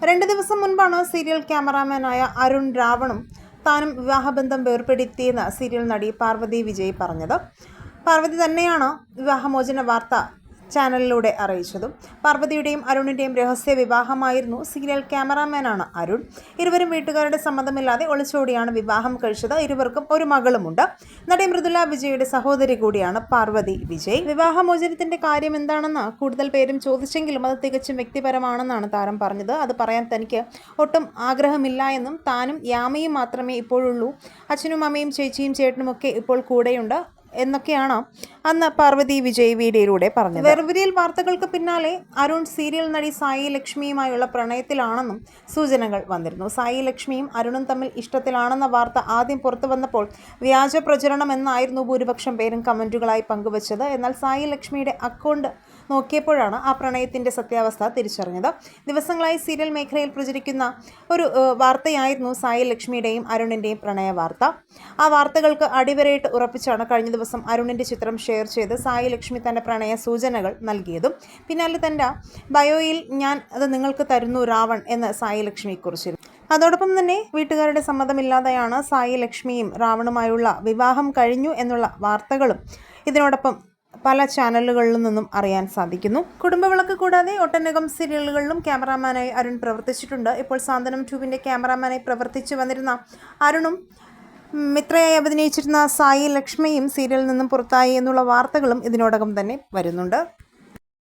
2 ദിവസം മുൻപാണ് സീരിയൽ ക്യാമറാമാനായ അരുൺ രാവണും താനും വിവാഹബന്ധം വേർപെടുത്തിയെന്ന് സീരിയൽ നടി പാർവതി വിജയ് പറഞ്ഞത്. പാർവതി തന്നെയാണ് വിവാഹമോചന വാർത്ത ചാനലിലൂടെ അറിയിച്ചതും. പാർവതിയുടെയും അരുണിൻ്റെയും രഹസ്യ വിവാഹമായിരുന്നു. സീരിയൽ ക്യാമറാമാനാണ് അരുൺ. ഇരുവരും വീട്ടുകാരുടെ സമ്മതമില്ലാതെ ഒളിച്ചോടിയാണ് വിവാഹം കഴിച്ചത്. ഇരുവർക്കും ഒരു മകളുമുണ്ട്. നടി മൃദുല വിജയുടെ സഹോദരി കൂടിയാണ് പാർവതി വിജയ്. വിവാഹമോചനത്തിൻ്റെ കാര്യം എന്താണെന്ന് കൂടുതൽ പേരും ചോദിച്ചെങ്കിലും അത് തികച്ചും വ്യക്തിപരമാണെന്നാണ് താരം പറഞ്ഞത്. അത് പറയാൻ തനിക്ക് ഒട്ടും ആഗ്രഹമില്ല എന്നും താനും യാമയും മാത്രമേ ഇപ്പോഴുള്ളൂ, അച്ഛനും അമ്മയും ചേച്ചിയും ചേട്ടനുമൊക്കെ ഇപ്പോൾ കൂടെയുണ്ട് എന്നൊക്കെയാണ് അന്ന് പാർവതി വിജയ് വീഡിയോയിലൂടെ പറഞ്ഞത്. വെർവിരിയൽ വാർത്തകൾക്ക് പിന്നാലെ അരുൺ സീരിയൽ നടി സായി ലക്ഷ്മിയുമായുള്ള പ്രണയത്തിലാണെന്നും സൂചനകൾ വന്നിരുന്നു. സായി ലക്ഷ്മിയും അരുണും തമ്മിൽ ഇഷ്ടത്തിലാണെന്ന വാർത്ത ആദ്യം പുറത്തു വന്നപ്പോൾ വ്യാജ പ്രചരണം എന്നായിരുന്നു ഭൂരിപക്ഷം പേരും കമൻറ്റുകളായി പങ്കുവച്ചത്. എന്നാൽ സായി ലക്ഷ്മിയുടെ അക്കൗണ്ട് നോക്കിയപ്പോഴാണ് ആ പ്രണയത്തിൻ്റെ സത്യാവസ്ഥ തിരിച്ചറിഞ്ഞത്. ദിവസങ്ങളായി സീരിയൽ മേഖലയിൽ പ്രചരിക്കുന്ന ഒരു വാർത്തയായിരുന്നു സായി ലക്ഷ്മിയുടെയും അരുണിൻ്റെയും പ്രണയ വാർത്ത. ആ വാർത്തകൾക്ക് അടിവരയിട്ട് ഉറപ്പിച്ചാണ് കഴിഞ്ഞ ദിവസം അരുണിൻ്റെ ചിത്രം ഷെയർ ചെയ്ത് സായി ലക്ഷ്മി തൻ്റെ പ്രണയ സൂചനകൾ നൽകിയതും. പിന്നാലെ തൻ്റെ ബയോയിൽ ഞാൻ അത് നിങ്ങൾക്ക് തരുന്നു രാവൺ എന്ന് സായി ലക്ഷ്മി കുറിച്ചിരുന്നു. അതോടൊപ്പം തന്നെ വീട്ടുകാരുടെ സമ്മതമില്ലാതെയാണ് സായി ലക്ഷ്മിയും രാവണുമായുള്ള വിവാഹം കഴിഞ്ഞു എന്നുള്ള വാർത്തകളും ഇതിനോടൊപ്പം പല ചാനലുകളിൽ നിന്നും അറിയാൻ സാധിക്കുന്നു. കുടുംബവിളക്ക് കൂടാതെ ഒട്ടനേകം സീരിയലുകളിലും ക്യാമറാമാനായി അരുൺ പ്രവർത്തിച്ചിട്ടുണ്ട്. ഇപ്പോൾ സാന്ത്വനം 2 ക്യാമറാമാനായി പ്രവർത്തിച്ചു വന്നിരുന്ന അരുണും മിത്രയായി അഭിനയിച്ചിരുന്ന സായി ലക്ഷ്മിയും സീരിയലിൽ നിന്നും പുറത്തായി എന്നുള്ള വാർത്തകളും ഇതിനോടകം തന്നെ വരുന്നുണ്ട്.